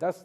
10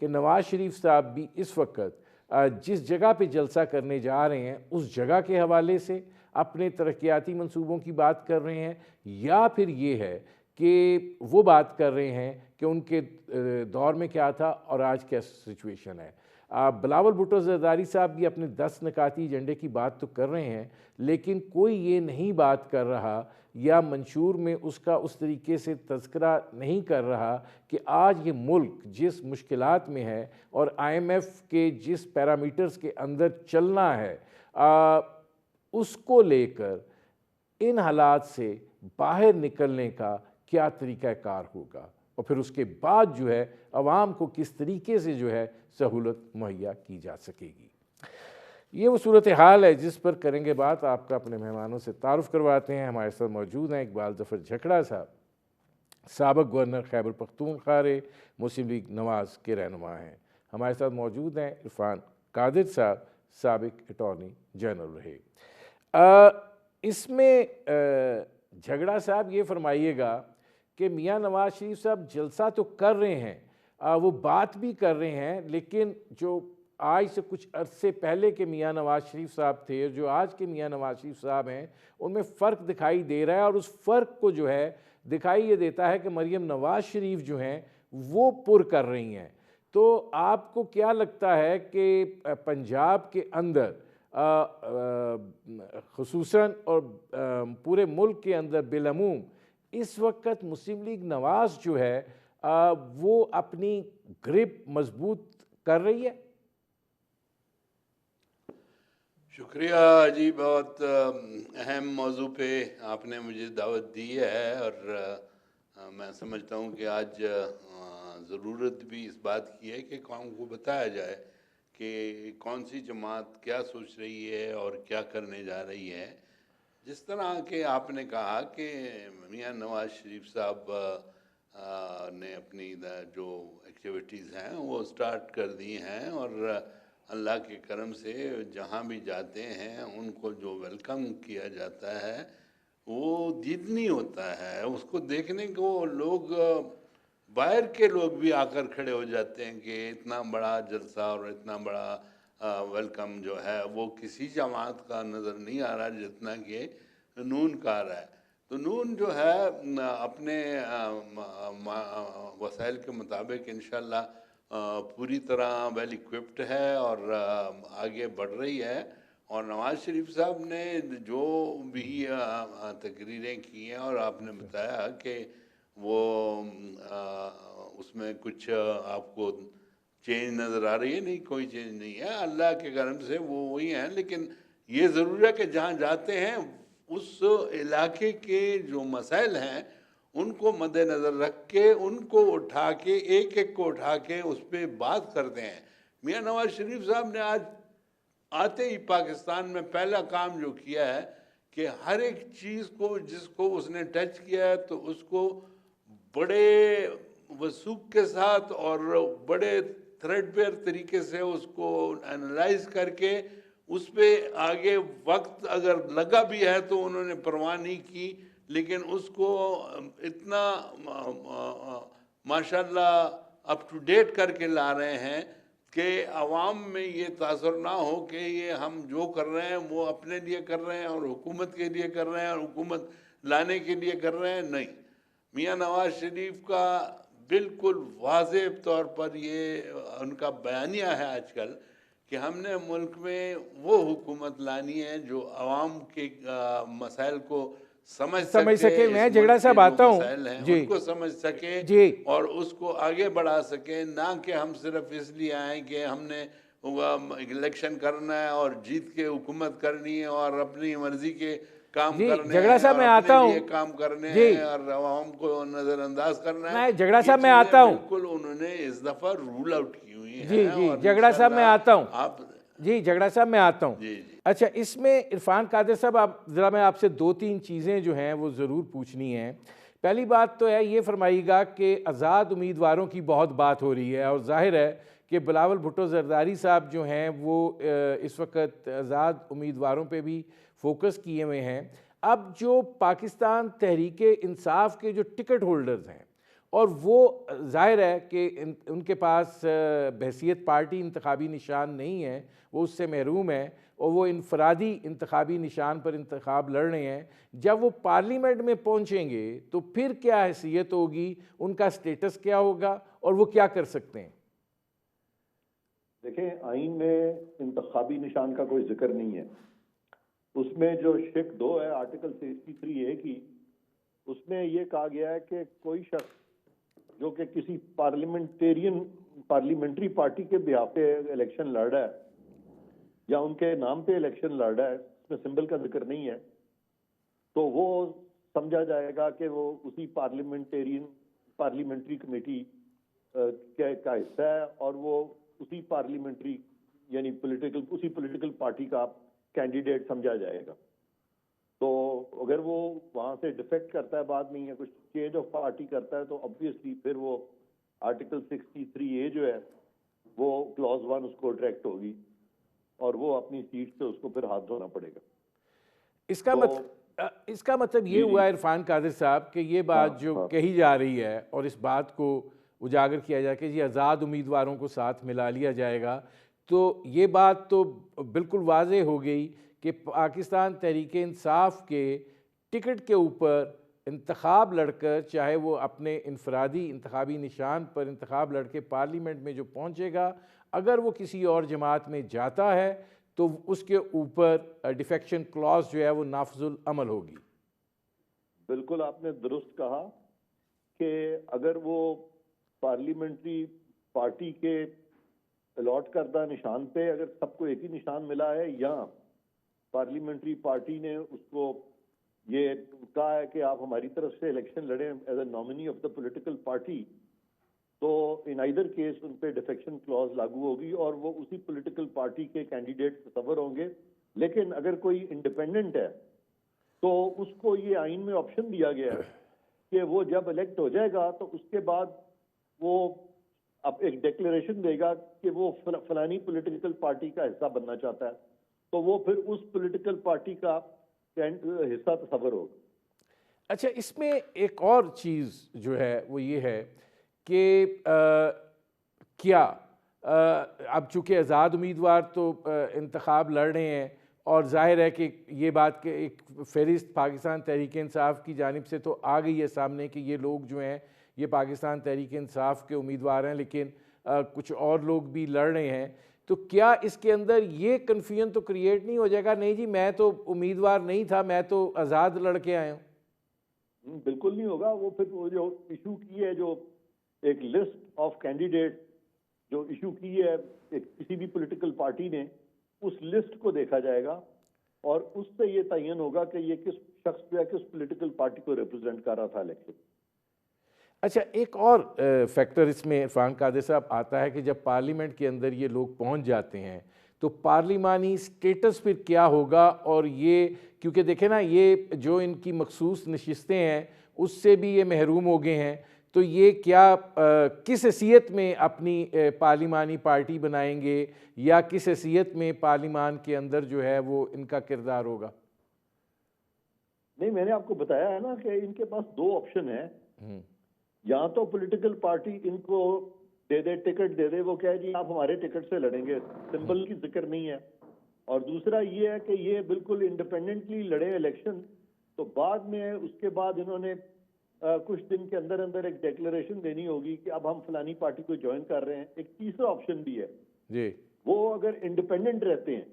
کہ نواز شریف صاحب بھی اس وقت جس جگہ پہ جلسہ کرنے جا رہے ہیں اس جگہ کے حوالے سے اپنے ترقیاتی منصوبوں کی بات کر رہے ہیں، یا پھر یہ ہے کہ وہ بات کر رہے ہیں کہ ان کے دور میں کیا تھا اور آج کیا سچویشن ہے۔ بلاول بھٹو زرداری صاحب بھی اپنے 10 نکاتی ایجنڈے کی بات تو کر رہے ہیں، لیکن کوئی یہ نہیں بات کر رہا یا منشور میں اس کا اس طریقے سے تذکرہ نہیں کر رہا کہ آج یہ ملک جس مشکلات میں ہے اور آئی ایم ایف کے جس پیرامیٹرز کے اندر چلنا ہے، اس کو لے کر ان حالات سے باہر نکلنے کا کیا طریقہ کار ہوگا، اور پھر اس کے بعد جو ہے عوام کو کس طریقے سے جو ہے سہولت مہیا کی جا سکے گی۔ یہ وہ صورتحال ہے جس پر کریں گے بات۔ آپ کا اپنے مہمانوں سے تعارف کرواتے ہیں۔ ہمارے ساتھ موجود ہیں اقبال ظفر جھکڑا صاحب، سابق گورنر خیبر پختونخوا مسلم لیگ نواز کے رہنما ہیں۔ ہمارے ساتھ موجود ہیں عرفان قادر صاحب، سابق اٹارنی جنرل رہے۔ اس میں جھگڑا صاحب یہ فرمائیے گا کہ میاں نواز شریف صاحب جلسہ تو کر رہے ہیں، وہ بات بھی کر رہے ہیں، لیکن جو آج سے کچھ عرصے پہلے کے میاں نواز شریف صاحب تھے، جو آج کے میاں نواز شریف صاحب ہیں، ان میں فرق دکھائی دے رہا ہے، اور اس فرق کو جو ہے دکھائی یہ دیتا ہے کہ مریم نواز شریف جو ہیں وہ پر کر رہی ہیں۔ تو آپ کو کیا لگتا ہے کہ پنجاب کے اندر خصوصاً اور پورے ملک کے اندر بالعموم اس وقت مسلم لیگ نواز جو ہے وہ اپنی گرپ مضبوط کر رہی ہے؟ شکریہ جی، بہت اہم موضوع پہ آپ نے مجھے دعوت دی ہے، اور میں سمجھتا ہوں کہ آج ضرورت بھی اس بات کی ہے کہ قوم کو بتایا جائے کہ کون سی جماعت کیا سوچ رہی ہے اور کیا کرنے جا رہی ہے۔ جس طرح کہ آپ نے کہا کہ میاں نواز شریف صاحب نے اپنی جو ایکٹیویٹیز ہیں وہ سٹارٹ کر دی ہیں، اور اللہ کے کرم سے جہاں بھی جاتے ہیں ان کو جو ویلکم کیا جاتا ہے وہ جتنی ہوتا ہے، اس کو دیکھنے کو لوگ باہر کے لوگ بھی آ کر کھڑے ہو جاتے ہیں کہ اتنا بڑا جلسہ اور اتنا بڑا ویلکم جو ہے وہ کسی جماعت کا نظر نہیں آ رہا جتنا کہ نون کا آ رہا ہے۔ تو نون جو ہے اپنے وسائل کے مطابق انشاءاللہ پوری طرح ویل ایکوپڈ ہے اور آگے بڑھ رہی ہے، اور نواز شریف صاحب نے جو بھی تقریریں کی ہیں اور آپ نے بتایا کہ وہ اس میں کچھ آپ کو چینج نظر آ رہی ہے، نہیں کوئی چینج نہیں ہے، اللہ کے کرم سے وہ وہی ہیں، لیکن یہ ضرور ہے کہ جہاں جاتے ہیں اس علاقے کے جو مسائل ہیں ان کو مد نظر رکھ کے ان کو اٹھا کے ایک ایک کو اٹھا کے اس پہ بات کرتے ہیں۔ میاں نواز شریف صاحب نے آج آتے ہی پاکستان میں پہلا کام جو کیا ہے کہ ہر ایک چیز کو جس کو اس نے ٹچ کیا ہے تو اس کو بڑے وثوق کے ساتھ اور بڑے تھریڈ بیئر طریقے سے اس کو انالائز کر کے اس پہ آگے وقت اگر لگا بھی ہے تو انہوں نے پرواہ نہیں کی، لیکن اس کو اتنا ماشاءاللہ اپ ٹو ڈیٹ کر کے لا رہے ہیں کہ عوام میں یہ تاثر نہ ہو کہ یہ ہم جو کر رہے ہیں وہ اپنے لیے کر رہے ہیں اور حکومت کے لیے کر رہے ہیں اور حکومت لانے کے لیے کر رہے ہیں۔ نہیں، میاں نواز شریف کا بالکل واضح طور پر یہ ان کا بیانیہ ہے آج کل کہ ہم نے ملک میں وہ حکومت لانی ہے جو عوام کے مسائل کو سمجھ سکے، میں جھگڑا صاحب آتا ہوں مسائل ہیں جی ان کو سمجھ سکے جی اور اس کو آگے بڑھا سکے، نہ کہ ہم صرف اس لیے آئیں کہ ہم نے الیکشن کرنا ہے اور جیت کے حکومت کرنی ہے اور اپنی مرضی کے کام کرنے جھگڑا ہیں صاحب اور میں اپنے آتا ہوں لیے کام کرنے جی ہیں اور عوام کو نظر انداز کرنا ہے۔ میں جھگڑا یہ صاحب میں چیزیں آتا ہوں بالکل انہوں نے اس دفعہ رول آؤٹ کی ہوئی ہیں جی جی اور جھگڑا صاحب میں آتا ہوں آپ جی جھگڑا صاحب میں آتا ہوں جی جی اچھا، اس میں عرفان قادر صاحب ذرا میں آپ سے 2-3 چیزیں جو ہیں وہ ضرور پوچھنی ہیں۔ پہلی بات تو ہے یہ فرمائیے گا کہ آزاد امیدواروں کی بہت بات ہو رہی ہے اور ظاہر ہے کہ بلاول بھٹو زرداری صاحب جو ہیں وہ اس وقت آزاد امیدواروں پہ بھی فوکس کیے ہوئے ہیں۔ اب جو پاکستان تحریک انصاف کے جو ٹکٹ ہولڈرز ہیں اور وہ ظاہر ہے کہ ان کے پاس بحیثیت پارٹی انتخابی نشان نہیں ہے، وہ اس سے محروم ہے، اور وہ انفرادی انتخابی نشان پر انتخاب لڑ رہے ہیں۔ جب وہ پارلیمنٹ میں پہنچیں گے تو پھر کیا حیثیت ہوگی، ان کا سٹیٹس کیا ہوگا، اور وہ کیا کر سکتے ہیں؟ دیکھیں، آئین میں انتخابی نشان کا کوئی ذکر نہیں ہے۔ اس میں جو شق 2 ہے آرٹیکل 63A کی، اس میں یہ کہا گیا ہے کہ کوئی شخص جو کہ کسی پارلیمنٹری پارٹی کے بہاف پہ الیکشن لڑ رہا ہے یا ان کے نام پہ الیکشن لڑ رہا ہے، اس میں سمبل کا ذکر نہیں ہے، تو وہ سمجھا جائے گا کہ وہ اسی پارلیمنٹری کمیٹی کا حصہ ہے، اور وہ اسی پارلیمنٹری یعنی اسی پولیٹیکل پارٹی کا کینڈیڈیٹ سمجھا جائے گا۔ تو اگر وہ وہاں سے ڈیفیکٹ کرتا ہے بعد میں یا کچھ چینج آف پارٹی کرتا ہے تو obviously پھر وہ آرٹیکل 63A جو ہے وہ کلوز 1 اس کو ڈائریکٹ ہوگی اور وہ اپنی سیٹ سے اس کو پھر ہاتھ دھونا پڑے گا۔ اس کا مطلب یہ ہوا ہے عرفان قادر صاحب کہ یہ بات جو کہی جا رہی ہے اور اس بات کو اجاگر کیا جائے کہ جی آزاد امیدواروں کو ساتھ ملا لیا جائے گا، تو یہ بات تو بالکل واضح ہو گئی کہ پاکستان تحریک انصاف کے ٹکٹ کے اوپر انتخاب لڑ کر، چاہے وہ اپنے انفرادی انتخابی نشان پر انتخاب لڑ کے پارلیمنٹ میں جو پہنچے گا، اگر وہ کسی اور جماعت میں جاتا ہے تو اس کے اوپر ڈیفیکشن کلاس جو ہے وہ نافذ العمل ہوگی۔ بالکل آپ نے درست کہا کہ اگر وہ پارلیمنٹری پارٹی کے الاٹ کردہ نشان پہ اگر سب کو ایک ہی نشان ملا ہے، یا پارلیمنٹری پارٹی نے اس کو یہ کہا ہے کہ آپ ہماری طرف سے الیکشن لڑیں as a nominee of the political party, تو ان آئیدر کیس ان پہ ڈیفیکشن کلاز لاگو ہوگی اور وہ اسی پولیٹیکل پارٹی کے کینڈیڈیٹ تصور ہوں گے۔ لیکن اگر کوئی انڈیپینڈنٹ ہے تو اس کو یہ آئین میں آپشن دیا گیا ہے کہ وہ جب الیکٹ ہو جائے گا تو اس کے بعد وہ اب ایک ڈیکلیریشن دے گا کہ وہ فلانی پولیٹیکل پارٹی کا حصہ بننا چاہتا ہے، تو وہ پھر اس پولیٹیکل پارٹی کا حصہ تصور ہوگا۔ اچھا، اس میں ایک اور چیز جو ہے وہ یہ ہے کہ کیا اب چونکہ آزاد امیدوار تو انتخاب لڑ رہے ہیں، اور ظاہر ہے کہ یہ بات کہ ایک فہرست پاکستان تحریک انصاف کی جانب سے تو آ گئی ہے سامنے کہ یہ لوگ جو ہیں یہ پاکستان تحریک انصاف کے امیدوار ہیں، لیکن کچھ اور لوگ بھی لڑ رہے ہیں، تو کیا اس کے اندر یہ کنفیوژن تو کریٹ نہیں ہو جائے گا، نہیں جی میں تو امیدوار نہیں تھا، میں تو آزاد لڑ کے آیا ہوں؟ بالکل نہیں ہوگا۔ وہ پھر وہ جو ایشو کی ہے، جو ایک لسٹ آف کینڈیڈیٹ جو ایشو کی ہے کسی بھی پولیٹیکل پارٹی نے، اس لسٹ کو دیکھا جائے گا اور اس سے یہ تعین ہوگا کہ یہ کس شخص جو ہے کس پولیٹیکل پارٹی کو ریپرزینٹ کر رہا تھا الیکشن۔ اچھا، ایک اور فیکٹر اس میں عرفان قادر صاحب آتا ہے کہ جب پارلیمنٹ کے اندر یہ لوگ پہنچ جاتے ہیں تو پارلیمانی سٹیٹس پھر کیا ہوگا، اور یہ کیونکہ دیکھیں نا یہ جو ان کی مخصوص نشستیں ہیں اس سے بھی یہ محروم ہو گئے ہیں، تو یہ کیا کس حیثیت میں اپنی پارلیمانی پارٹی بنائیں گے، یا کس حیثیت میں پارلیمان کے اندر جو ہے وہ ان کا کردار ہوگا؟ نہیں، میں نے آپ کو بتایا ہے نا کہ ان کے پاس 2 آپشن ہیں۔ یا تو پولیٹیکل پارٹی ان کو دے دے، ٹکٹ دے دے، وہ کہے جی آپ ہمارے ٹکٹ سے لڑیں گے، سمبل کی ذکر نہیں ہے، اور دوسرا یہ ہے کہ یہ بالکل انڈیپینڈنٹلی لڑے الیکشن، تو بعد میں اس کے بعد انہوں نے کچھ دن کے اندر اندر ایک ڈیکلیریشن دینی ہوگی کہ اب ہم فلانی پارٹی کو جوائن کر رہے ہیں۔ ایک تیسرا آپشن بھی ہے جی، وہ اگر انڈیپینڈنٹ رہتے ہیں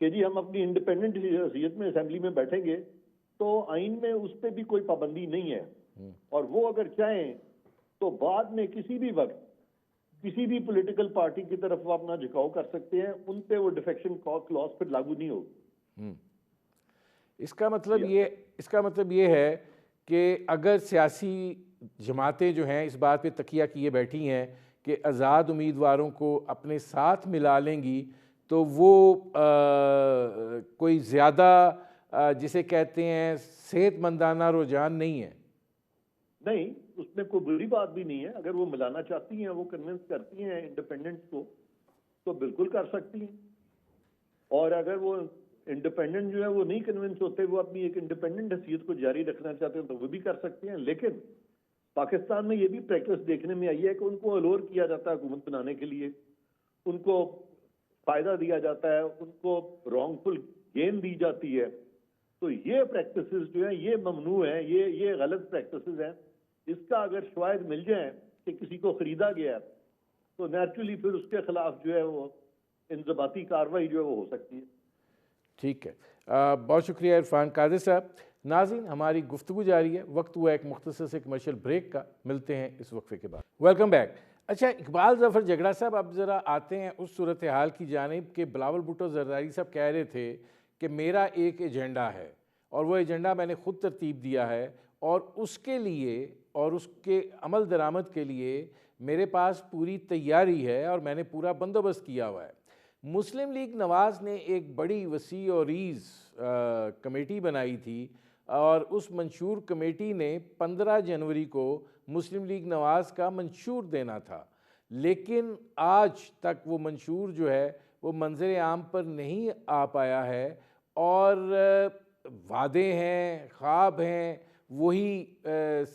کہ جی ہم اپنی انڈیپینڈنٹ حیثیت میں اسمبلی میں بیٹھیں گے، تو آئین میں اس پہ بھی کوئی پابندی نہیں ہے، اور وہ اگر چاہیں تو بعد میں کسی بھی وقت کسی بھی پولیٹیکل پارٹی کی طرف وہ اپنا جھکاؤ کر سکتے ہیں، ان پہ وہ ڈیفیکشن کلاس پھر لاگو نہیں ہوگی۔ اس کا مطلب یہ ہے کہ اگر سیاسی جماعتیں جو ہیں اس بات پہ تکیہ کیے بیٹھی ہیں کہ آزاد امیدواروں کو اپنے ساتھ ملا لیں گی، تو وہ کوئی زیادہ جسے کہتے ہیں صحت مندانہ رجحان نہیں ہے۔ نہیں، اس میں کوئی بری بات بھی نہیں ہے۔ اگر وہ ملانا چاہتی ہیں، وہ کنونس کرتی ہیں انڈیپینڈنٹ کو، تو بالکل کر سکتی ہیں، اور اگر وہ انڈیپینڈنٹ جو ہے وہ نہیں کنونس ہوتے، وہ اپنی ایک انڈیپینڈنٹ حیثیت کو جاری رکھنا چاہتے ہیں، تو وہ بھی کر سکتے ہیں۔ لیکن پاکستان میں یہ بھی پریکٹس دیکھنے میں آئی ہے کہ ان کو الور کیا جاتا ہے حکومت بنانے کے لیے، ان کو فائدہ دیا جاتا ہے، ان کو رانگ فل گین دی جاتی ہے. تو یہ پریکٹسز جو ہیں یہ ممنوع ہیں، یہ غلط پریکٹسز ہیں. اس کا اگر شواہد مل جائیں کہ کسی کو خریدا گیا ہے تو نیچرلی پھر اس کے خلاف جو ہے وہ انضباطی کارروائی جو ہے وہ ہو سکتی ہے. ٹھیک ہے، بہت شکریہ عرفان قادر صاحب. ناظرین، ہماری گفتگو جاری ہے، وقت ہوا ایک مختصر سے کمرشل بریک کا، ملتے ہیں اس وقفے کے بعد. Welcome back. اچھا اقبال ظفر جھگڑا صاحب، اب ذرا آتے ہیں اس صورتحال کی جانب کہ بلاول بھٹو زرداری صاحب کہہ رہے تھے کہ میرا ایک ایجنڈا ہے اور وہ ایجنڈا میں نے خود ترتیب دیا ہے اور اس کے لیے اور اس کے عمل درآمد کے لیے میرے پاس پوری تیاری ہے اور میں نے پورا بندوبست کیا ہوا ہے. مسلم لیگ نواز نے ایک بڑی وسیع و عریض کمیٹی بنائی تھی اور اس منشور کمیٹی نے 15 جنوری کو مسلم لیگ نواز کا منشور دینا تھا، لیکن آج تک وہ منشور جو ہے وہ منظر عام پر نہیں آ پایا ہے اور وعدے ہیں، خواب ہیں، وہی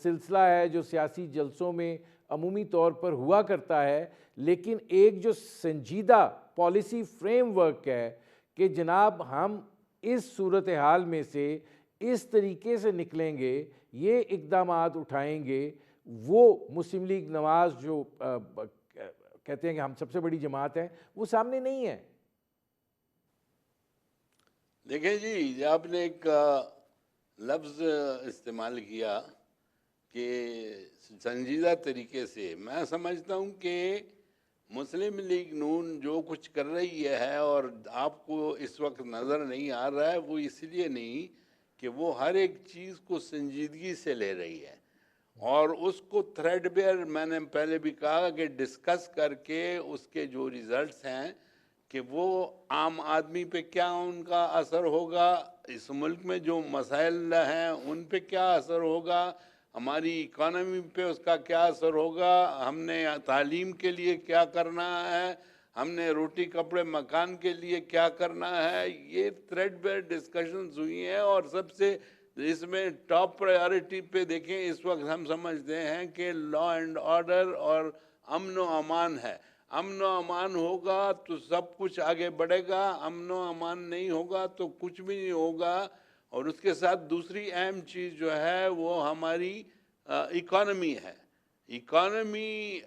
سلسلہ ہے جو سیاسی جلسوں میں عمومی طور پر ہوا کرتا ہے. لیکن ایک جو سنجیدہ پالیسی فریم ورک ہے کہ جناب ہم اس صورتحال میں سے اس طریقے سے نکلیں گے، یہ اقدامات اٹھائیں گے، وہ مسلم لیگ نواز جو کہتے ہیں کہ ہم سب سے بڑی جماعت ہیں، وہ سامنے نہیں ہے. دیکھیں جی، آپ نے ایک لفظ استعمال کیا کہ سنجیدہ طریقے سے. میں سمجھتا ہوں کہ مسلم لیگ نون جو کچھ کر رہی ہے اور آپ کو اس وقت نظر نہیں آ رہا ہے، وہ اس لیے نہیں کہ وہ ہر ایک چیز کو سنجیدگی سے لے رہی ہے اور اس کو تھریڈ بیئر، میں نے پہلے بھی کہا کہ ڈسکس کر کے اس کے جو ریزلٹس ہیں کہ وہ عام آدمی پہ کیا ان کا اثر ہوگا، اس ملک میں جو مسائل ہیں ان پہ کیا اثر ہوگا، ہماری اکانومی پہ اس کا کیا اثر ہوگا، ہم نے تعلیم کے لیے کیا کرنا ہے، ہم نے روٹی کپڑے مکان کے لیے کیا کرنا ہے. یہ تھریڈ بیئر ڈسکشنز ہوئی ہیں اور سب سے اس میں ٹاپ پرائیورٹی پہ دیکھیں اس وقت ہم سمجھتے ہیں کہ لا اینڈ آرڈر اور امن و امان ہے. امن و امان ہوگا تو سب کچھ آگے بڑھے گا، امن و امان نہیں ہوگا تو کچھ بھی نہیں ہوگا. اور اس کے ساتھ دوسری اہم چیز جو ہے وہ ہماری اکانومی ہے. اکانومی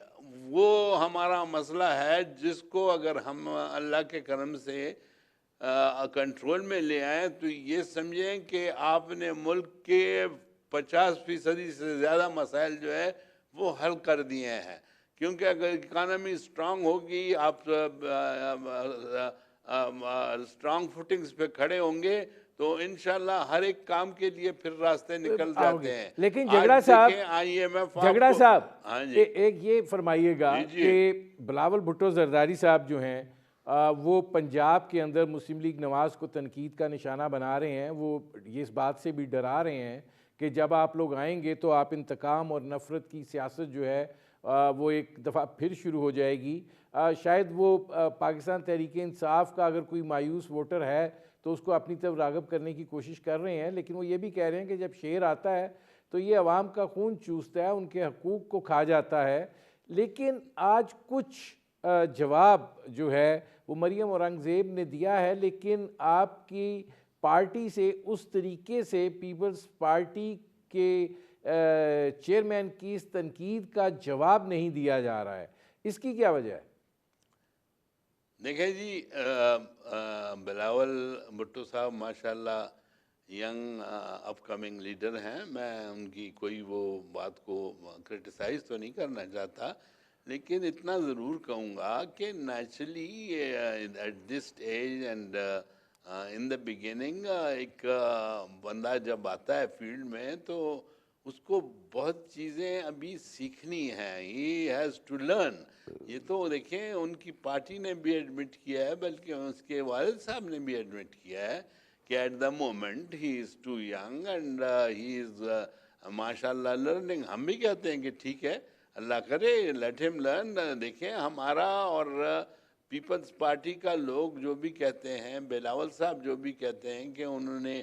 وہ ہمارا مسئلہ ہے جس کو اگر ہم اللہ کے کرم سے کنٹرول میں لے آئیں تو یہ سمجھیں کہ آپ نے ملک کے 50% سے زیادہ مسائل جو ہے وہ حل کر دیے ہیں. کیونکہ اگر اکانومی اسٹرانگ ہوگی، آپ اسٹرانگ فوٹنگز پہ کھڑے ہوں گے تو انشاءاللہ ہر ایک کام کے لیے پھر راستے نکل جاتے ہیں. لیکن جھگڑا صاحب، جھگڑا صاحب ایک یہ فرمائیے گا کہ بلاول بھٹو زرداری صاحب جو ہیں وہ پنجاب کے اندر مسلم لیگ نواز کو تنقید کا نشانہ بنا رہے ہیں. وہ یہ اس بات سے بھی ڈرا رہے ہیں کہ جب آپ لوگ آئیں گے تو آپ انتقام اور نفرت کی سیاست جو ہے وہ ایک دفعہ پھر شروع ہو جائے گی. شاید وہ پاکستان تحریک انصاف کا اگر کوئی مایوس ووٹر ہے تو اس کو اپنی طرف راغب کرنے کی کوشش کر رہے ہیں، لیکن وہ یہ بھی کہہ رہے ہیں کہ جب شیر آتا ہے تو یہ عوام کا خون چوستا ہے، ان کے حقوق کو کھا جاتا ہے. لیکن آج کچھ جواب جو ہے وہ مریم اورنگزیب نے دیا ہے، لیکن آپ کی پارٹی سے اس طریقے سے پیپلز پارٹی کے چیئرمین کی اس تنقید کا جواب نہیں دیا جا رہا ہے. اس کی کیا وجہ ہے؟ دیکھیں جی، بلاول بھٹو صاحب ماشاءاللہ ینگ اپ کمنگ لیڈر ہیں. میں ان کی کوئی وہ بات کو کرٹیسائز تو نہیں کرنا چاہتا، لیکن اتنا ضرور کہوں گا کہ naturally at this age and in the beginning ایک بندہ جب آتا ہے فیلڈ میں تو اس کو بہت چیزیں ابھی سیکھنی ہیں. He has to learn. یہ تو دیکھیں ان کی پارٹی نے بھی ایڈمٹ کیا ہے، بلکہ اس کے والد صاحب نے بھی ایڈمٹ کیا ہے کہ at the moment he is too young and he is ماشاء اللہ لرننگ. ہم بھی کہتے ہیں کہ ٹھیک ہے، اللہ کرے لیٹ ہم لرن. دیکھیں ہمارا اور پیپلز پارٹی کا لوگ جو بھی کہتے ہیں، بلاول صاحب جو بھی کہتے ہیں کہ انہوں نے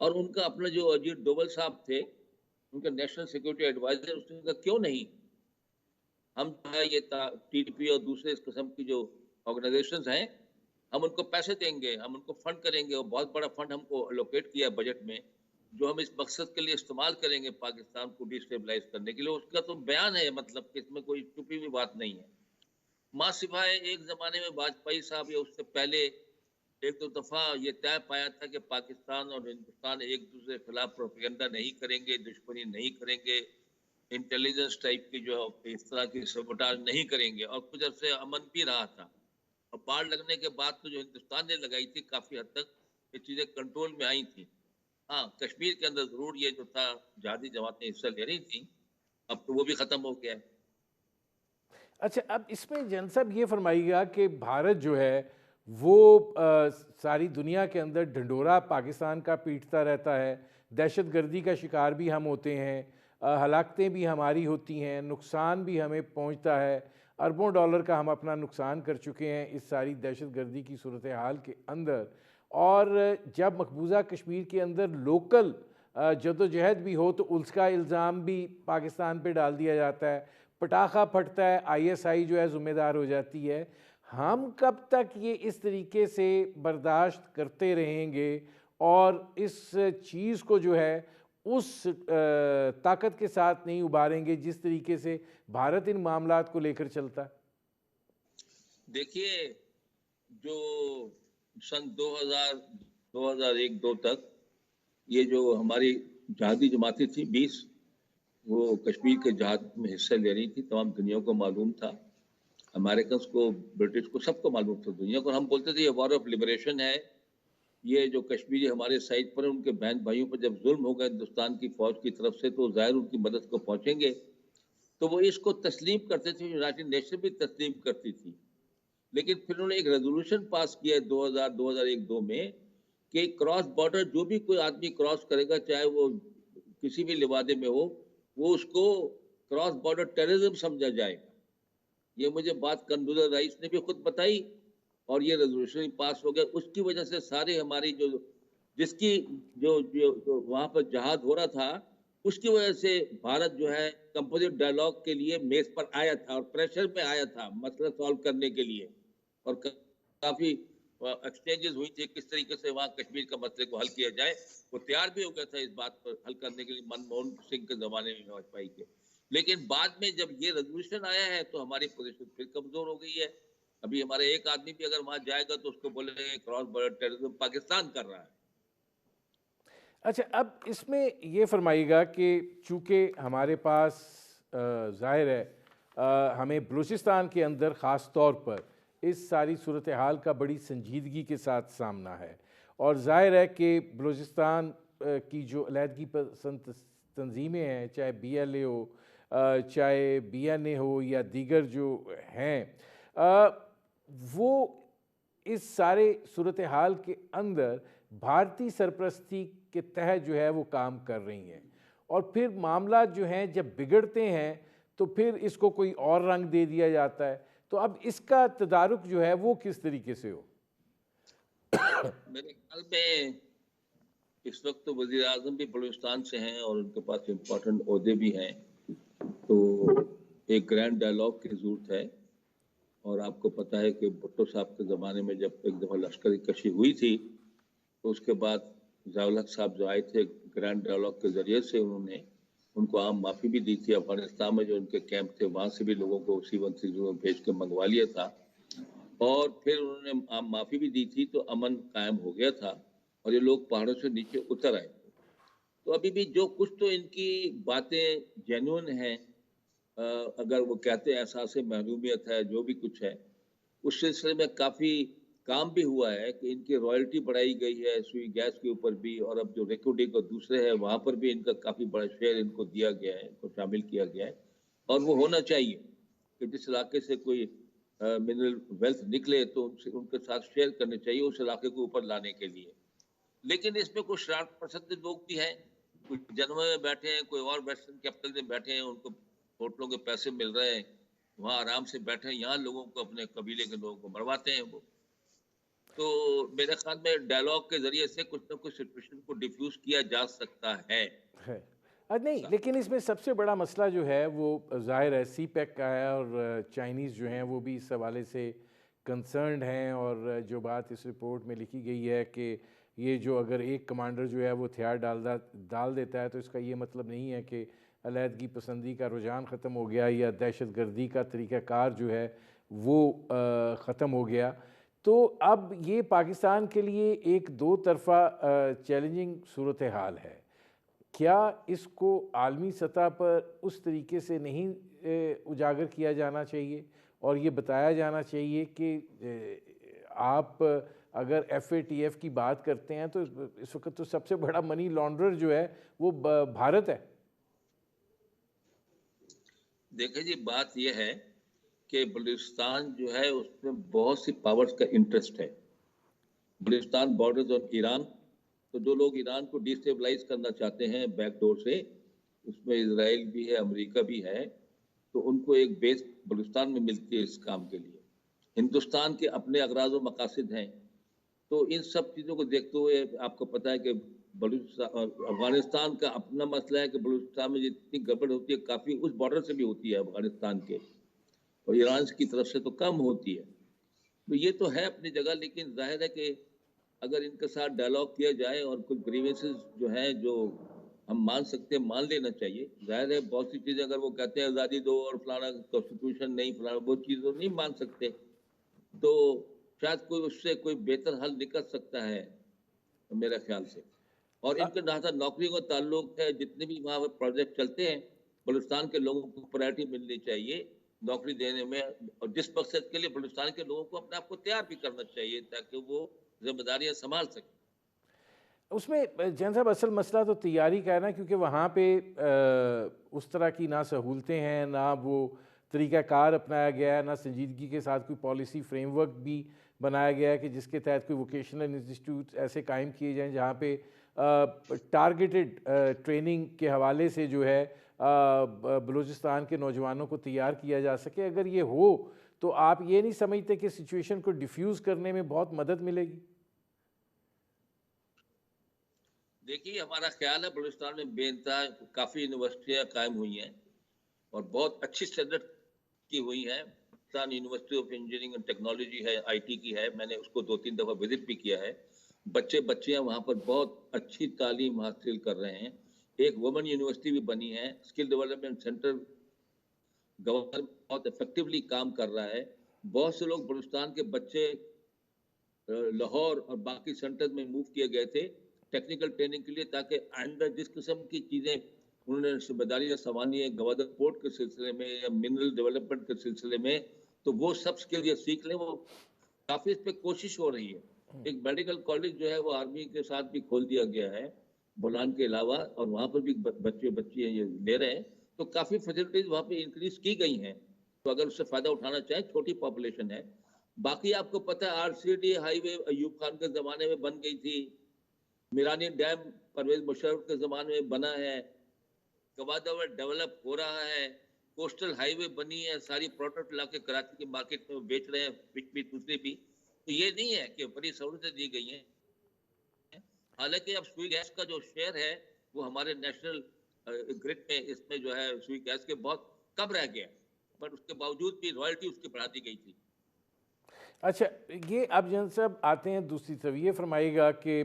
اور ان کا اپنا جو اجیت ڈوبل صاحب تھے, ان کا نیشنل سیکورٹی ایڈوائزر, اس نے کہا کیوں نہیں, ہم جو ہے یہ ٹی ڈی پی اور دوسرے اس قسم کی جو آرگنائزیشنز ہیں, ہم ان کو پیسے دیں گے, ہم ان کو فنڈ کریں گے, اور بہت بڑا فنڈ ہم کو الوکیٹ کیا ہے بجٹ میں, جو ہم اس مقصد کے لیے استعمال کریں گے پاکستان کو ڈیسٹیبلائز کرنے کے لیے. اس کا تو بیان ہے, مطلب کہ اس میں کوئی چھپی ہوئی بات نہیں ہے. ماں سوائے ایک زمانے میں واجپئی صاحب یا اس سے پہلے ایک دو دفعہ یہ طے پایا تھا کہ پاکستان اور ہندوستان ایک دوسرے کے خلاف پروپیگنڈا نہیں کریں گے, دشمنی نہیں کریں گے, انٹیلیجنس ٹائپ کی جو اس طرح کی سبوٹاژ نہیں کریں گے, اور کچھ عرصے امن بھی رہا تھا. اور باڑ لگنے کے بعد تو جو ہندوستان نے لگائی تھی کافی حد تک یہ چیزیں کنٹرول میں آئی تھیں. ہاں, کشمیر کے اندر ضرور یہ جو تھا جہادی جماعتیں حصہ لے رہی تھیں, اب تو وہ بھی ختم ہو گیا ہے. اچھا, اب اس میں جن صاحب یہ فرمائیے گا کہ بھارت جو ہے وہ ساری دنیا کے اندر ڈھنڈورا پاکستان کا پیٹتا رہتا ہے, دہشت گردی کا شکار بھی ہم ہوتے ہیں, ہلاکتیں بھی ہماری ہوتی ہیں, نقصان بھی ہمیں پہنچتا ہے, اربوں ڈالر کا ہم اپنا نقصان کر چکے ہیں اس ساری دہشت گردی کی صورتحال کے اندر. اور جب مقبوضہ کشمیر کے اندر لوکل جد و جہد بھی ہو تو اس کا الزام بھی پاکستان پہ ڈال دیا جاتا ہے, پٹاخہ پھٹتا ہے, آئی ایس آئی جو ہے ذمہ دار ہو جاتی ہے. ہم کب تک یہ اس طریقے سے برداشت کرتے رہیں گے اور اس چیز کو جو ہے اس طاقت کے ساتھ نہیں ابھاریں گے جس طریقے سے بھارت ان معاملات کو لے کر چلتا ہے؟ دیکھیے, جو سن 2001-2 تک یہ جو ہماری جہادی جماعتیں تھیں 20, وہ کشمیر کے جہاد میں حصہ لے رہی تھی. تمام دنیا کو معلوم تھا, امریکنس کو, برٹش کو, سب کو معلوم تھا دنیا کو. ہم بولتے تھے یہ وار آف لبریشن ہے, یہ جو کشمیری ہمارے سائڈ پر ان کے بہن بھائیوں پر جب ظلم ہوگا ہندوستان کی فوج کی طرف سے تو ظاہر ان کی مدد کو پہنچیں گے. تو وہ اس کو تسلیم کرتے تھے, یونائٹڈ نیشن بھی تسلیم کرتی تھی. لیکن پھر انہوں نے ایک ریزولوشن پاس کیا 2001-2 میں کہ کراس بارڈر جو بھی کوئی آدمی کراس کرے گا, چاہے وہ کسی بھی لبادے میں ہو, وہ اس کو کراس بارڈر ٹیررزم سمجھا جائے گا. یہ مجھے بات کنڈوزر رائس نے بھی خود بتائی, اور یہ ریزولوشن پاس ہو گیا. اس کی وجہ سے سارے ہماری جس کی جو وہاں پر جہاد ہو رہا تھا, اس کی وجہ سے بھارت جو ہے کمپوزٹ ڈائلاگ کے لیے میز پر آیا تھا اور پریشر میں آیا تھا مسئلہ سالو کرنے کے لیے, اور کافی ایکسچینجز ہوئی تھی کس طریقے سے وہاں کشمیر کا مسئلے کو حل کیا جائے. وہ تیار بھی ہو گیا تھا اس بات پر حل کرنے کے لیے منموہن سنگھ کے زمانے میں, واجپئی کے. لیکن بعد میں جب یہ ریزولوشن آیا ہے تو ہماری پوزیشن پھر کمزور ہو گئی ہے. ابھی ہمارے ایک آدمی بھی اگر وہاں جائے گا تو اس کو بولے گا کراس بارڈر ٹیررزم پاکستان کر رہا ہے. اچھا, اب اس میں یہ فرمائیے گا کہ چونکہ ہمارے پاس ظاہر ہے ہمیں بلوچستان کے اندر خاص طور پر اس ساری صورتحال کا بڑی سنجیدگی کے ساتھ سامنا ہے, اور ظاہر ہے کہ بلوچستان کی جو علیحدگی پسند تنظیمیں ہیں, چاہے بی ایل اے ہو, چاہے بی این اے ہو یا دیگر جو ہیں, وہ اس سارے صورتحال کے اندر بھارتی سرپرستی کے تحت جو ہے وہ کام کر رہی ہیں, اور پھر معاملات جو ہیں جب بگڑتے ہیں تو پھر اس کو کوئی اور رنگ دے دیا جاتا ہے. تو اب اس کا تدارک جو ہے وہ کس طریقے سے ہو؟ میرے خیال میں اس وقت تو وزیر اعظم بھی بلوچستان سے ہیں اور ان کے پاس امپورٹنٹ عہدے بھی ہیں, تو ایک گرینڈ ڈائلاگ کی ضرورت ہے. اور آپ کو پتہ ہے کہ بھٹو صاحب کے زمانے میں جب ایک دفعہ لشکری کشی ہوئی تھی تو اس کے بعد ضیاء الحق صاحب جو آئے تھے گرینڈ ڈائلاگ کے ذریعے سے, انہوں نے ان کو عام معافی بھی دی تھی. افغانستان میں جو ان کے کیمپ تھے وہاں سے بھی لوگوں کو C-130 میں بھیج کے منگوا لیا تھا, اور پھر انہوں نے عام معافی بھی دی تھی, تو امن قائم ہو گیا تھا اور یہ لوگ پہاڑوں سے نیچے اتر آئے. تو ابھی بھی جو کچھ تو ان کی باتیں جینوئن ہیں, اگر وہ کہتے ہیں احساس محرومیت ہے, جو بھی کچھ ہے, اس سلسلے میں کافی کام بھی ہوا ہے کہ ان کی رائلٹی بڑھائی گئی ہے سوئی گیس کے اوپر بھی, اور اب جو ریکارڈنگ اور دوسرے ہیں وہاں پر بھی ان کا کافی بڑا شیئر ان کو دیا گیا ہے, ان کو شامل کیا گیا ہے. اور وہ ہونا چاہیے کہ جس علاقے سے کوئی منرل ویلتھ نکلے تو ان کے ساتھ شیئر کرنے چاہیے اس علاقے کو اوپر لانے کے لیے. لیکن اس میں کچھ شرارت پسند لوگ بھی ہیں, کچھ جنوب میں بیٹھے ہیں, کوئی اور ویسٹرن کیپٹل میں بیٹھے ہیں, ان کو ہوٹلوں کے پیسے مل رہے ہیں, وہاں آرام سے بیٹھے ہیں, یہاں لوگوں کو اپنے قبیلے کے لوگوں کو مرواتے ہیں وہ. تو میرے خیال میں ڈائلاگ کے ذریعے سے کچھ نہ کچھ سچویشن کو ڈیفیوز کیا جا سکتا ہے. نہیں، لیکن اس میں سب سے بڑا مسئلہ جو ہے وہ ظاہر ہے سی پیک کا ہے، اور چائنیز جو ہیں وہ بھی اس حوالے سے کنسرنڈ ہیں، اور جو بات اس رپورٹ میں لکھی گئی ہے کہ یہ جو اگر ایک کمانڈر جو ہے وہ ہتھیار ڈال دیتا ہے تو اس کا یہ مطلب نہیں ہے کہ علیحدگی پسندی کا رجحان ختم ہو گیا یا دہشت گردی کا طریقہ کار جو ہے وہ ختم ہو گیا. تو اب یہ پاکستان کے لیے ایک دو طرفہ چیلنجنگ صورتحال ہے. کیا اس کو عالمی سطح پر اس طریقے سے نہیں اجاگر کیا جانا چاہیے اور یہ بتایا جانا چاہیے کہ آپ اگر FATF کی بات کرتے ہیں تو اس وقت تو سب سے بڑا منی لانڈرر جو ہے وہ بھارت ہے؟ دیکھیں جی، بات یہ ہے کہ بلوچستان جو ہے اس میں بہت سی پاورز کا انٹرسٹ ہے. بلوچستان بارڈرز آن ایران، تو جو لوگ ایران کو ڈیسٹیبلائز کرنا چاہتے ہیں بیک ڈور سے، اس میں اسرائیل بھی ہے، امریکہ بھی ہے، تو ان کو ایک بیس بلوچستان میں ملتی ہے اس کام کے لیے. ہندوستان کے اپنے اغراض و مقاصد ہیں. تو ان سب چیزوں کو دیکھتے ہوئے آپ کو پتہ ہے کہ افغانستان کا اپنا مسئلہ ہے کہ بلوچستان میں جتنی گڑبڑ ہوتی ہے کافی اس بارڈر سے بھی ہوتی ہے افغانستان کے، اور ایران کی طرف سے تو کم ہوتی ہے. تو یہ تو ہے اپنی جگہ، لیکن ظاہر ہے کہ اگر ان کے ساتھ ڈائلاگ کیا جائے اور کچھ گریوینسز جو ہیں جو ہم مان سکتے ہیں مان لینا چاہیے. ظاہر ہے بہت سی چیزیں اگر وہ کہتے ہیں آزادی دو اور فلانا کانسٹیٹیوشن نہیں فلانا، وہ چیزیں نہیں مان سکتے، تو شاید کوئی اس سے کوئی بہتر حل نکل سکتا ہے میرے خیال سے. اور ان کے جہاں نوکری کا تعلق ہے، جتنے بھی وہاں پروجیکٹ چلتے ہیں بلوچستان کے لوگوں کو پرائرٹی ملنی چاہیے نوکری دینے میں، اور جس مقصد کے لیے بلوچستان کے لوگوں کو اپنے آپ کو تیار بھی کرنا چاہیے تاکہ وہ ذمہ داریاں سنبھال سکیں. اس میں جن صاحب اصل مسئلہ تو تیاری کا ہے نا، کیونکہ وہاں پہ اس طرح کی نہ سہولتیں ہیں، نہ وہ طریقہ کار اپنایا گیا ہے، نہ سنجیدگی کے ساتھ کوئی پالیسی فریم ورک بھی بنایا گیا ہے کہ جس کے تحت کوئی ووکیشنل انسٹیٹیوٹ ایسے قائم کیے جائیں جہاں پہ ٹارگیٹڈ ٹریننگ کے حوالے سے جو ہے بلوچستان کے نوجوانوں کو تیار کیا جا سکے. اگر یہ ہو تو آپ یہ نہیں سمجھتے کہ سچویشن کو ڈیفیوز کرنے میں بہت مدد ملے گی؟ دیکھیے، ہمارا خیال ہے بلوچستان میں بے انتہا کافی یونیورسٹیاں قائم ہوئی ہیں اور بہت اچھی اسٹینڈرڈ کی ہوئی ہیں. Pakistan university of engineering and technology ہے، IT کی ہے، میں نے اس کو 2-3 دفعہ وزٹ بھی کیا ہے. بچیاں وہاں پر بہت اچھی تعلیم حاصل کر رہے ہیں. ایک وومن یونیورسٹی بھی بنی ہے. اسکل ڈیولپمنٹ سینٹر گورنمنٹ بہت افیکٹولی کام کر رہا ہے. بہت سے لوگ بلوچستان کے بچے لاہور اور باقی سینٹر میں موو کیے گئے تھے ٹیکنیکل ٹریننگ کے لیے، تاکہ آئندہ جس قسم کی چیزیں انہوں نے ذمہ داریاں سنبھالی ہیں گوادر پورٹ کے سلسلے میں یا منرل ڈیولپمنٹ کے سلسلے میں، تو وہ سب کے لیے سیکھ لیں. وہ کافی اس پہ کوشش ہو رہی ہے. ایک میڈیکل کالج جو ہے وہ آرمی کے ساتھ بھی کھول دیا گیا ہے بولان کے علاوہ، اور وہاں پر بھی بچے یہ لے رہے ہیں. تو کافی فیسلٹیز وہاں پہ انکریز کی گئی ہیں، تو اگر اس سے فائدہ اٹھانا چاہیں، چھوٹی پاپولیشن ہے. باقی آپ کو پتہ ہے RCD ہائی وے ایوب خان کے زمانے میں بن گئی تھی، میرانی ڈیم پرویز مشرف کے زمانے میں بنا ہے، گوادر ڈیولپ ہو رہا ہے، کوسٹل ہائی وے بنی ہے، ساری پروڈکٹ لا کے کراچی کی مارکیٹ میں بیچ رہے ہیں، بھی دوسری بھی. تو یہ نہیں ہے کہ بڑی سہولتیں دی گئی ہیں. حالانکہ اب سوئی گیس کا جو شیئر ہے وہ ہمارے نیشنل گرڈ میں اس میں جو ہے سوئی گیس کے بہت کم رہ گیا، بٹ اس کے باوجود بھی رائلٹی اس کی بڑھا دی گئی تھی. اچھا، یہ اب جن صاحب آتے ہیں دوسری طرف، یہ فرمائیے گا کہ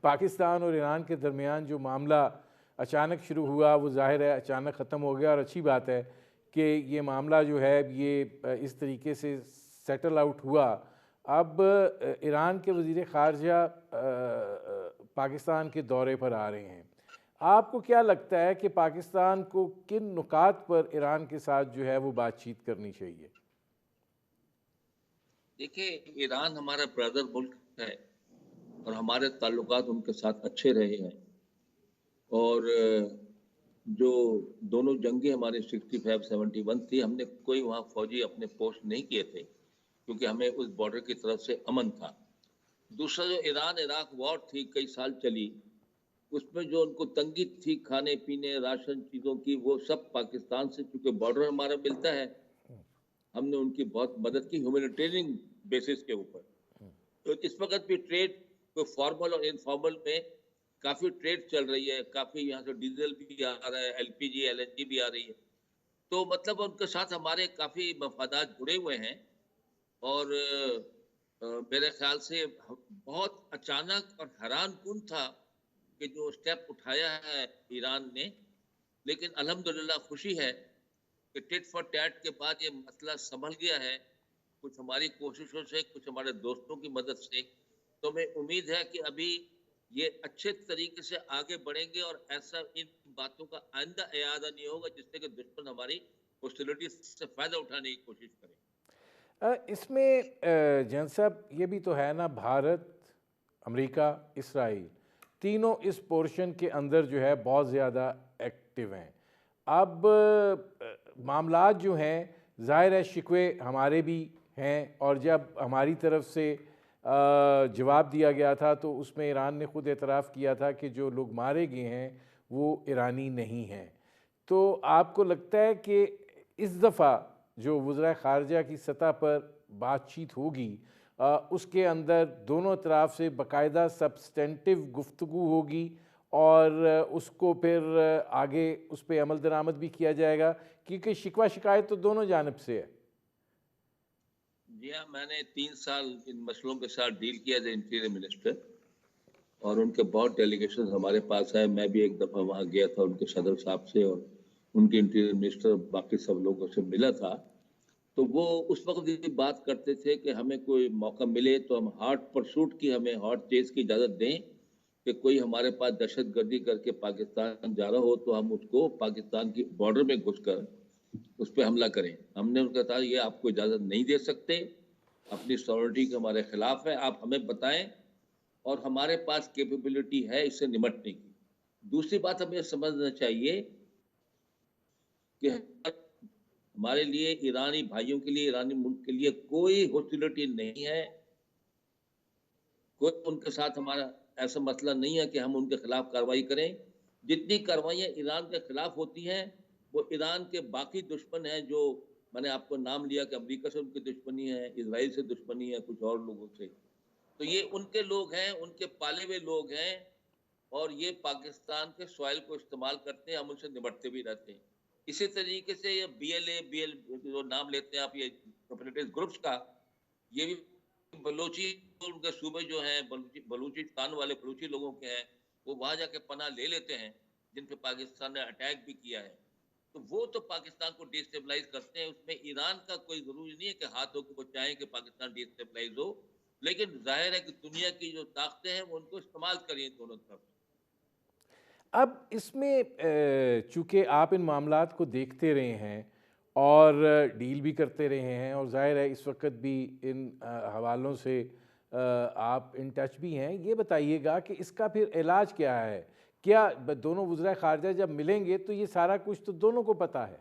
پاکستان اور ایران کے درمیان جو معاملہ اچانک شروع ہوا وہ ظاہر ہے اچانک ختم ہو گیا، اور اچھی بات ہے کہ یہ معاملہ جو ہے یہ اس طریقے سے سیٹل آؤٹ ہوا. اب ایران کے وزیر خارجہ پاکستان کے دورے پر آ رہے ہیں. آپ کو کیا لگتا ہے کہ پاکستان کو کن نکات پر ایران کے ساتھ جو ہے وہ بات چیت کرنی چاہیے؟ دیکھیں، ایران ہمارا برادر ملک ہے اور ہمارے تعلقات ان کے ساتھ اچھے رہے ہیں، اور جو دونوں جنگیں ہماری 65-71 تھی، ہم نے کوئی وہاں فوجی اپنے پوسٹ نہیں کیے تھے کیونکہ ہمیں اس بارڈر کی طرف سے امن تھا. دوسرا جو ایران عراق وار تھی کئی سال چلی، اس میں جو ان کو تنگی تھی کھانے پینے راشن چیزوں کی، وہ سب پاکستان سے، چونکہ بارڈر ہمارا ملتا ہے، ہم نے ان کی بہت مدد کی ہیومینیٹیرین بیسس کے اوپر. تو اس وقت بھی ٹریڈ کو فارمل اور انفارمل میں کافی ٹریڈ چل رہی ہے، کافی یہاں سے ڈیزل بھی آ رہا ہے، L P G L N G بھی آ رہی ہے، تو مطلب ان کے ساتھ ہمارے کافی مفادات جڑے ہوئے ہیں، اور میرے خیال سے بہت اچانک اور حیران کن تھا کہ جو اسٹیپ اٹھایا ہے ایران نے، لیکن الحمدللہ خوشی ہے کہ ٹٹ فار ٹیٹ کے بعد یہ مسئلہ سنبھل گیا ہے، کچھ ہماری کوششوں سے، کچھ ہمارے دوستوں کی مدد سے، تو میں امید ہے کہ ابھی یہ اچھے طریقے سے آگے بڑھیں گے، اور ایسا ان باتوں کا آئندہ اعادہ نہیں ہوگا جس سے کہ دشمن ہماری ہاسٹیلٹی سے فائدہ اٹھانے کی کوشش کرے۔ اس میں جن صاحب یہ بھی تو ہے نا، بھارت، امریکہ، اسرائیل تینوں اس پورشن کے اندر جو ہے بہت زیادہ ایکٹیو ہیں۔ اب معاملات جو ہیں ظاہر ہے شکوے ہمارے بھی ہیں، اور جب ہماری طرف سے جواب دیا گیا تھا تو اس میں ایران نے خود اعتراف کیا تھا کہ جو لوگ مارے گئے ہیں وہ ایرانی نہیں ہیں۔ تو آپ کو لگتا ہے کہ اس دفعہ جو وزراء خارجہ کی سطح پر بات چیت ہوگی اس کے اندر دونوں طرف سے باقاعدہ سبسٹینٹیو گفتگو ہوگی، اور اس کو پھر آگے اس پہ عمل درآمد بھی کیا جائے گا، کیونکہ شکوہ شکایت تو دونوں جانب سے ہے؟ جی ہاں، میں نے 3 سال ان مسئلوں کے ساتھ ڈیل کیا تھا انٹیریئر منسٹر، اور ان کے بہت ڈیلیگیشن ہمارے پاس ہے۔ میں بھی ایک دفعہ وہاں گیا تھا ان کے صدر صاحب سے، اور ان کے انٹیریئر منسٹر باقی سب لوگوں سے ملا تھا، تو وہ اس وقت یہ بات کرتے تھے کہ ہمیں کوئی موقع ملے تو ہم ہارٹ پرسوٹ کی، ہمیں ہارٹ چیز کی اجازت دیں، کہ کوئی ہمارے پاس دہشت گردی کر کے پاکستان جا رہا ہو تو ہم اس کو پاکستان کی بارڈر میں گھس کر اس پہ حملہ کریں۔ ہم نے ان کا کہا یہ آپ کو اجازت نہیں دے سکتے، اپنی سیکورٹی کے ہمارے خلاف ہے، آپ ہمیں بتائیں، اور ہمارے پاس کیپیبلٹی ہے اس سے نمٹنے کی۔ دوسری بات ہمیں سمجھنا چاہیے کہ ہمارے لیے، ایرانی بھائیوں کے لیے، ایرانی ملک کے لیے کوئی ہاسٹیلٹی نہیں ہے، کوئی ان کے ساتھ ہمارا ایسا مسئلہ نہیں ہے کہ ہم ان کے خلاف کارروائی کریں۔ جتنی کارروائیاں ایران کے خلاف ہوتی ہیں وہ ایران کے باقی دشمن ہیں، جو میں نے آپ کو نام لیا کہ امریکہ سے ان کی دشمنی ہے، اسرائیل سے دشمنی ہے، کچھ اور لوگوں سے، تو یہ ان کے لوگ ہیں، ان کے پالے ہوئے لوگ ہیں، اور یہ پاکستان کے سوائل کو استعمال کرتے ہیں، ہم ان سے نمٹتے بھی رہتے ہیں۔ اسی طریقے سے یہ B L A, B L جو نام لیتے ہیں آپ، یہ سیپریٹسٹ گروپس کا، یہ بھی بلوچی، ان کے صوبے جو ہیں بلوچستان والے بلوچی لوگوں کے ہیں، وہ وہاں جا کے پناہ لے لیتے ہیں، جن پہ پاکستان نے اٹیک بھی کیا ہے، تو وہ تو پاکستان کو ڈی اسٹیبلائز کرتے ہیں۔ اس میں ایران کا کوئی ضروری نہیں ہے کہ ہاتھوں کو وہ چاہیں کہ پاکستان ڈی اسٹیبلائز ہو، لیکن ظاہر ہے کہ دنیا کی جو طاقتیں ہیں وہ ان کو استعمال کریں دونوں طرف۔ اب اس میں چونکہ آپ ان معاملات کو دیکھتے رہے ہیں اور ڈیل بھی کرتے رہے ہیں، اور ظاہر ہے اس وقت بھی ان حوالوں سے آپ ان ٹچ بھی ہیں، یہ بتائیے گا کہ اس کا پھر علاج کیا ہے؟ کیا دونوں وزراء خارجہ جب ملیں گے تو یہ سارا کچھ تو دونوں کو پتہ ہے؟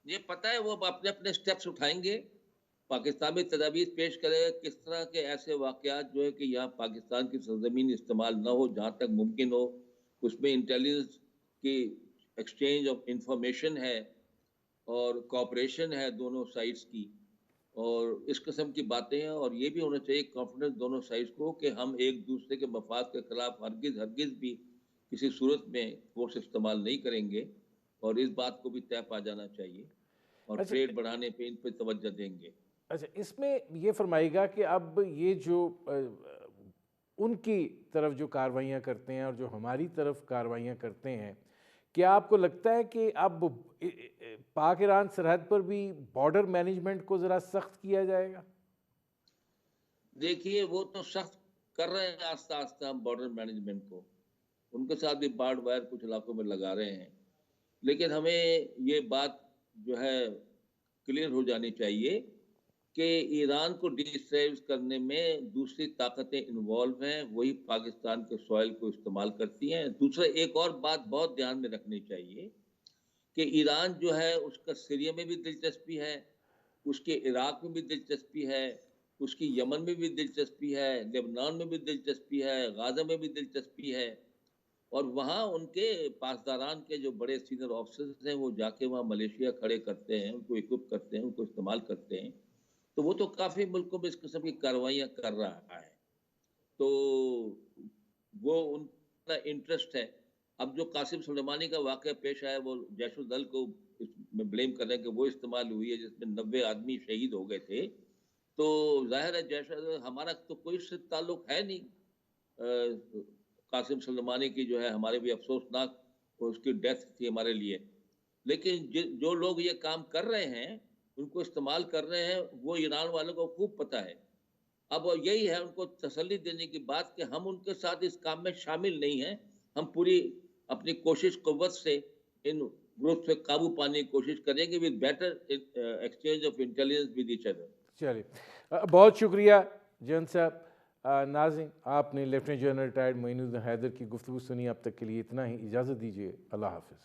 یہ پتہ ہے، وہ اپنے اپنے سٹیپس اٹھائیں گے، پاکستان میں تجاویز پیش کرے گا کس طرح کے ایسے واقعات جو ہے کہ یہاں پاکستان کی سرزمین استعمال نہ ہو، جہاں تک ممکن ہو، اس میں انٹیلیجنس کی ایکسچینج آف انفارمیشن ہے، اور کوآپریشن ہے دونوں سائڈس کی، اور اس قسم کی باتیں ہیں، اور یہ بھی ہونا چاہیے کانفیڈنس دونوں سائڈس کو کہ ہم ایک دوسرے کے مفاد کے خلاف ہرگز بھی کسی صورت میں فورس استعمال نہیں کریں گے، اور اس بات کو بھی طے پا جانا چاہیے، اور اچھا ٹریڈ بڑھانے پہ ان پہ توجہ دیں گے۔ اچھا، اس میں یہ فرمائے گا کہ اب یہ جو ان کی طرف جو کارروائیاں کرتے ہیں اور جو ہماری طرف کارروائیاں کرتے ہیں، کیا آپ کو لگتا ہے کہ اب پاک ایران سرحد پر بھی بارڈر مینجمنٹ کو ذرا سخت کیا جائے گا؟ دیکھیے وہ تو سخت کر رہے ہیں آہستہ آہستہ ہم بارڈر مینجمنٹ کو، ان کے ساتھ بھی بارڈ وائر کچھ علاقوں میں لگا رہے ہیں، لیکن ہمیں یہ بات جو ہے کلیئر ہو جانی چاہیے کہ ایران کو ڈی اسٹیبلائز کرنے میں دوسری طاقتیں انوالو ہیں، وہی پاکستان کے سوائل کو استعمال کرتی ہیں۔ دوسرا ایک اور بات بہت دھیان میں رکھنی چاہیے کہ ایران جو ہے اس کا سیریا میں بھی دلچسپی ہے، اس کے عراق میں بھی دلچسپی ہے، اس کی یمن میں بھی دلچسپی ہے، لبنان میں بھی دلچسپی ہے، غزہ میں بھی دلچسپی ہے، اور وہاں ان کے پاسداران کے جو بڑے سینئر آفیسرز ہیں وہ جا کے وہاں ملیشیا کھڑے کرتے ہیں، ان کو اکوپ کرتے ہیں، ان کو استعمال کرتے ہیں، تو وہ تو کافی ملکوں میں اس قسم کی کارروائیاں کر رہا ہے، تو وہ ان کا انٹرسٹ ہے۔ اب جو قاسم سلیمانی کا واقعہ پیش آیا، وہ جیش الدل کو اس میں بلیم کر رہے ہیں کہ وہ استعمال ہوئی ہے، جس میں 90 آدمی شہید ہو گئے تھے۔ تو ظاہر ہے جیش ہمارا تو کوئی اس سے تعلق ہے نہیں۔ قاسم سلیمانی کی جو ہے ہمارے بھی افسوسناک اس کی ڈیتھ تھی ہمارے لیے، لیکن جو لوگ یہ کام کر رہے ہیں، ان کو استعمال کر رہے ہیں، وہ ایران والوں کو خوب پتہ ہے۔ اب یہی ہے ان کو تسلی دینے کی بات کہ ہم ان کے ساتھ اس کام میں شامل نہیں ہیں، ہم پوری اپنی کوشش قوت سے ان گروپ سے قابو پانے کی کوشش کریں گے with better exchange of intelligence with each other۔ چلیے بہت شکریہ جن صاحب۔ ناظرین، آپ نے لیفٹیننٹ جنرل ریٹائرڈ معین الدین حیدر کی گفتگو سنی، اب تک کے لیے اتنا ہی، اجازت دیجیے، اللہ حافظ۔